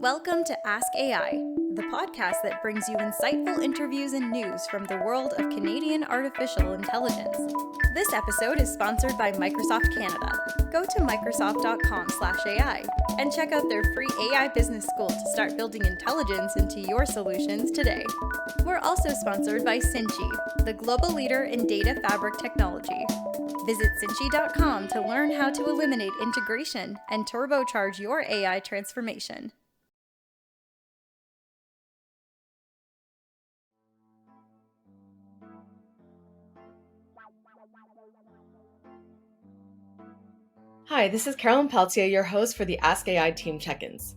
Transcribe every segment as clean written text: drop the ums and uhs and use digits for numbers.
Welcome to Ask AI, the podcast that brings you insightful interviews and news from the world of Canadian artificial intelligence. This episode is sponsored by Microsoft Canada. Go to microsoft.com/AI and check out their free AI business school to start building intelligence into your solutions today. We're also sponsored by Cinchi, the global leader in data fabric technology. Visit Cinchi.com to learn how to eliminate integration and turbocharge your AI transformation. Hi, this is Carolyne Pelletier, your host for the Ask AI Team Check-ins.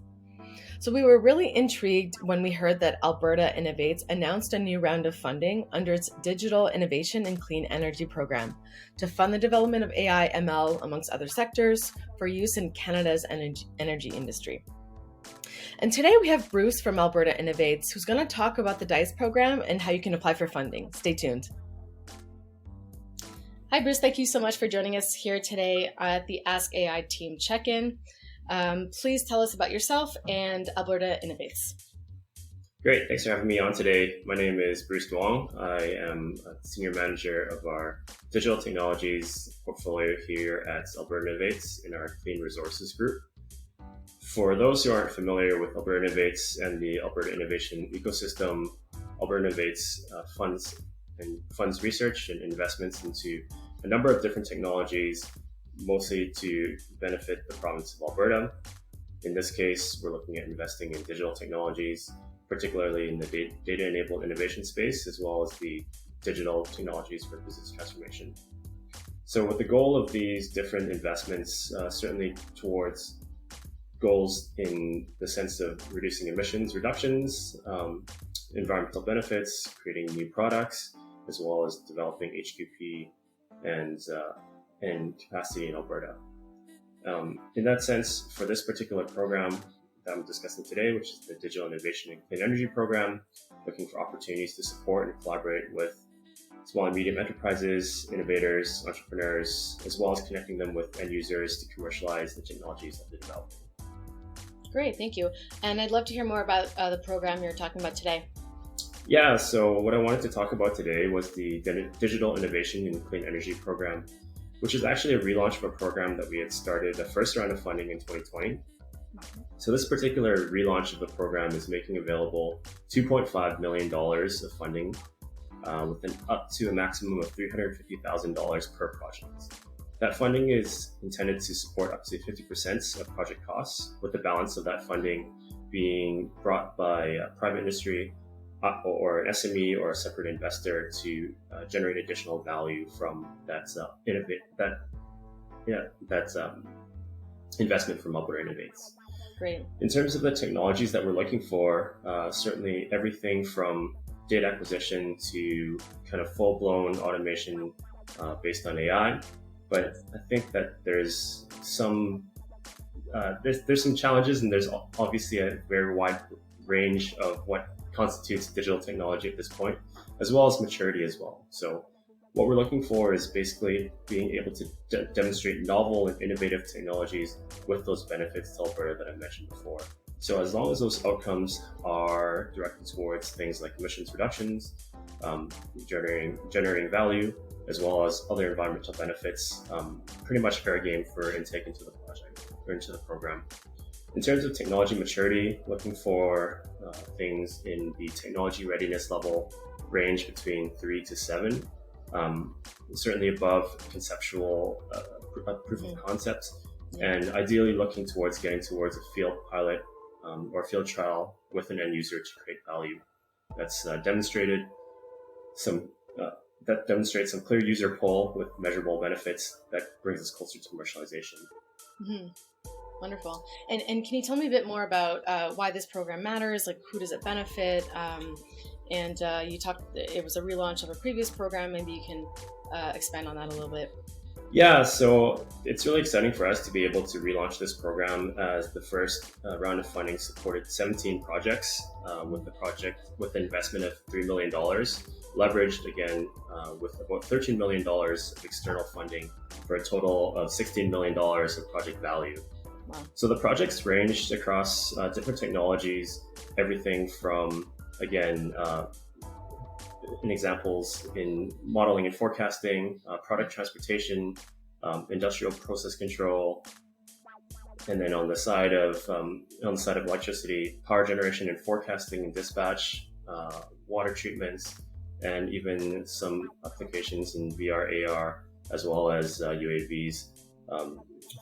So we were really intrigued when we heard that Alberta Innovates announced a new round of funding under its Digital Innovation and Clean Energy program to fund the development of AI, ML, amongst other sectors, for use in Canada's energy industry. And today we have Bruce from Alberta Innovates, who's going to talk about the DICE program and how you can apply for funding. Stay tuned. Hi, Bruce. Thank you so much for joining us here today at the Ask AI Team Check-in. Please tell us about yourself and Alberta Innovates. Great. Thanks for having me on today. My name is Bruce Duong. I am a senior manager of our digital technologies portfolio here at Alberta Innovates in our Clean Resources group. For those who aren't familiar with Alberta Innovates and the Alberta Innovation ecosystem, Alberta Innovates funds research and investments into a number of different technologies, mostly to benefit the province of Alberta. In this case, we're looking at investing in digital technologies, particularly in the data-enabled innovation space, as well as the digital technologies for business transformation. So with the goal of these different investments, certainly towards goals in the sense of reducing emissions reductions, environmental benefits, creating new products, as well as developing HQP and capacity in Alberta. In that sense, for this particular program that I'm discussing today, which is the Digital Innovation and Clean Energy Program, looking for opportunities to support and collaborate with small and medium enterprises, innovators, entrepreneurs, as well as connecting them with end users to commercialize the technologies that they're developing. Great, thank you. And I'd love to hear more about the program you're talking about today. Yeah, so what I wanted to talk about today was the Digital Innovation and Clean Energy Program, which is actually a relaunch of a program that we had started the first round of funding in 2020. So this particular relaunch of the program is making available $2.5 million of funding with up to a maximum of $350,000 per project. That funding is intended to support up to 50% of project costs, with the balance of that funding being brought by private industry or an SME or a separate investor to generate additional value from that investment from Alberta Innovates. Great. In terms of the technologies that we're looking for, certainly everything from data acquisition to kind of full-blown automation based on AI. But I think that there's some challenges, and there's obviously a very wide range of what constitutes digital technology at this point, as well as maturity as well. So what we're looking for is basically being able to demonstrate novel and innovative technologies with those benefits to Alberta that I mentioned before. So as long as those outcomes are directed towards things like emissions reductions, generating value, as well as other environmental benefits, pretty much fair game for intake into the project or into the program. In terms of technology maturity, looking for things in the technology readiness level range between 3 to 7, certainly above conceptual proof of concept, and ideally looking towards getting towards a field pilot or field trial with an end user to create value. That's demonstrates some clear user pull with measurable benefits that brings us closer to commercialization. Mm-hmm. Wonderful. And can you tell me a bit more about why this program matters? Like, who does it benefit? And you talked, it was a relaunch of a previous program. Maybe you can expand on that a little bit. Yeah, so it's really exciting for us to be able to relaunch this program, as the first round of funding supported 17 projects with an investment of $3 million, leveraged again with about $13 million of external funding for a total of $16 million of project value. Wow. So the projects ranged across different technologies, everything from, again, in examples in modeling and forecasting, product transportation, industrial process control, and then on the side of electricity, power generation and forecasting and dispatch, water treatments, and even some applications in VR, AR, as well as UAVs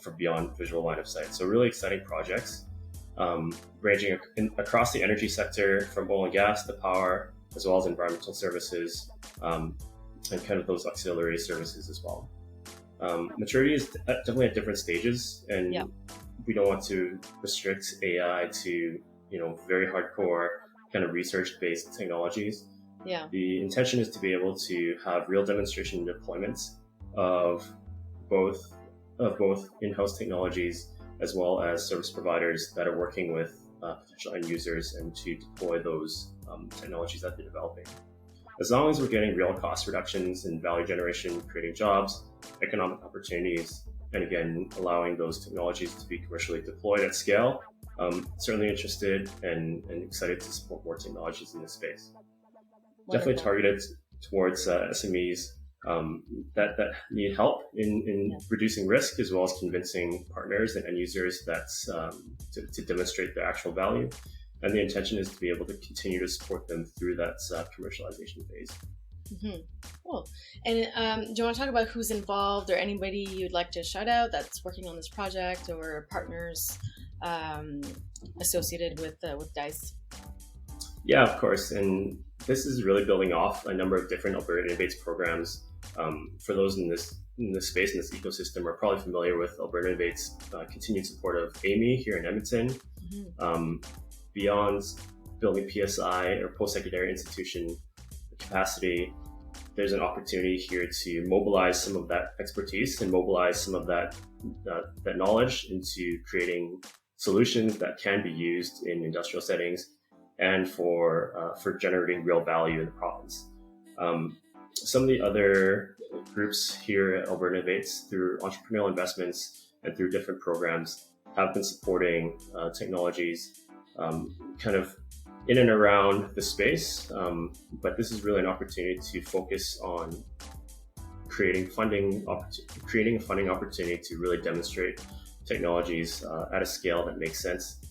for beyond visual line of sight. So really exciting projects, ranging across the energy sector, from oil and gas to power, as well as environmental services, and kind of those auxiliary services as well. Maturity is definitely at different stages, and we don't want to restrict AI to, very hardcore kind of research-based technologies. Yeah. The intention is to be able to have real demonstration deployments of both in-house technologies as well as service providers that are working with potential end users, and to deploy those technologies that they're developing. As long as we're getting real cost reductions and value generation, creating jobs, economic opportunities, and again, allowing those technologies to be commercially deployed at scale, certainly interested and excited to support more technologies in this space. Wonderful. Definitely targeted towards SMEs that need help in reducing risk, as well as convincing partners and end users to demonstrate their actual value. And the intention is to be able to continue to support them through that commercialization phase. Mm-hmm. Cool. And do you want to talk about who's involved, or anybody you'd like to shout out that's working on this project, or partners associated with DICE? Yeah, of course. And this is really building off a number of different Alberta Innovates programs. For those in this space, in this ecosystem, are probably familiar with Alberta Innovates' continued support of AMI here in Edmonton. Mm-hmm. Beyond building PSI or post-secondary institution capacity, there's an opportunity here to mobilize some of that expertise and mobilize some of that knowledge into creating solutions that can be used in industrial settings and for generating real value in the province. Some of the other groups here at Alberta Innovates, through entrepreneurial investments and through different programs, have been supporting technologies kind of in and around the space. But this is really an opportunity to focus on creating a funding opportunity to really demonstrate technologies at a scale that makes sense,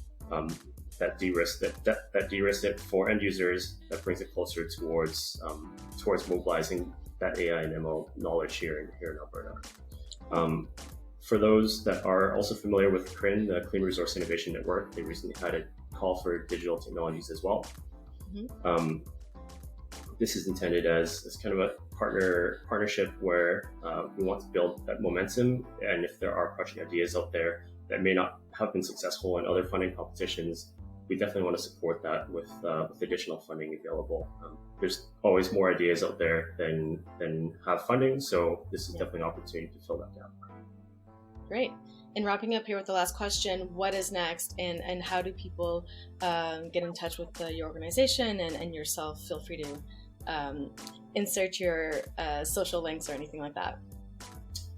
that de-risk it for end users, that brings it closer towards mobilizing that AI and ML knowledge here in Alberta. For those that are also familiar with CRIN, the Clean Resource Innovation Network, they recently had a call for digital technologies as well. Mm-hmm. This is intended as kind of a partnership where we want to build that momentum, and if there are project ideas out there that may not have been successful in other funding competitions, we definitely want to support that with additional funding available. There's always more ideas out there than have funding, so this is definitely an opportunity to fill that gap. Great. And wrapping up here with the last question, what is next, and how do people get in touch with your organization and yourself? Feel free to insert your social links or anything like that.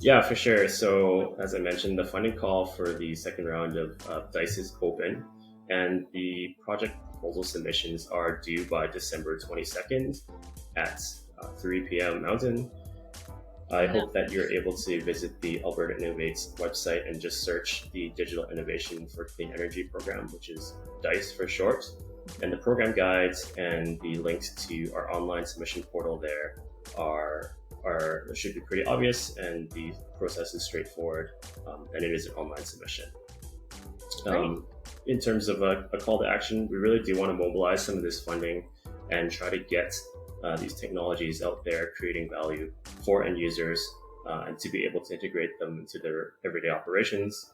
Yeah, for sure. So as I mentioned, the funding call for the second round of DICE is open, and the project proposal submissions are due by December 22nd at 3 p.m. Mountain. I hope that you're able to visit the Alberta Innovates website and just search the Digital Innovation for Clean Energy program, which is DICE for short. And the program guides and the links to our online submission portal there should be pretty obvious, and the process is straightforward, and it is an online submission. In terms of a call to action, we really do want to mobilize some of this funding and try to get these technologies out there, creating value for end users, and to be able to integrate them into their everyday operations.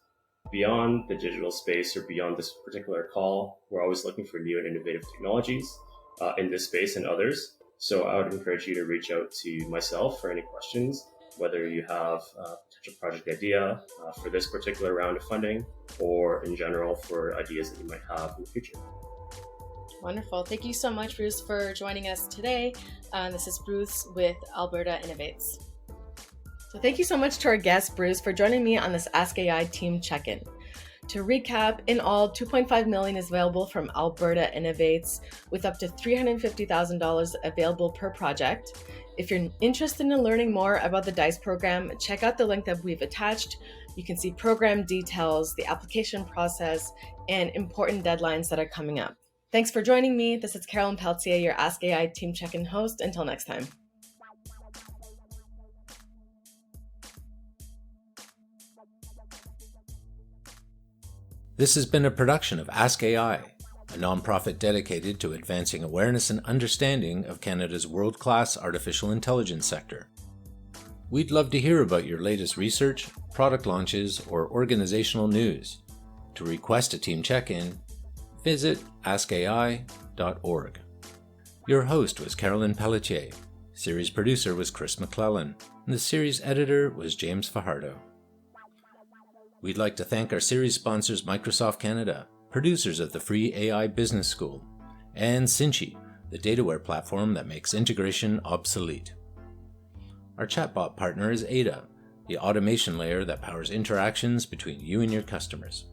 Beyond the digital space or beyond this particular call, we're always looking for new and innovative technologies in this space and others. So I would encourage you to reach out to myself for any questions, whether you have a potential project idea for this particular round of funding, or in general for ideas that you might have in the future. Wonderful. Thank you so much, Bruce, for joining us today. This is Bruce with Alberta Innovates. So thank you so much to our guest, Bruce, for joining me on this Ask AI team check-in. To recap, in all, $2.5 million is available from Alberta Innovates, with up to $350,000 available per project. If you're interested in learning more about the DICE program, check out the link that we've attached. You can see program details, the application process, and important deadlines that are coming up. Thanks for joining me. This is Carolyne Pelletier, your Ask AI Team Check-in host. Until next time. This has been a production of Ask AI, a nonprofit dedicated to advancing awareness and understanding of Canada's world-class artificial intelligence sector. We'd love to hear about your latest research, product launches, or organizational news. To request a team check-in, visit askai.org. Your host was Carolyne Pelletier. Series producer was Chris McClellan, and the series editor was James Fajardo. We'd like to thank our series sponsors Microsoft Canada, producers of the free AI Business School, and Cinchi, the dataware platform that makes integration obsolete. Our chatbot partner is Ada, the automation layer that powers interactions between you and your customers.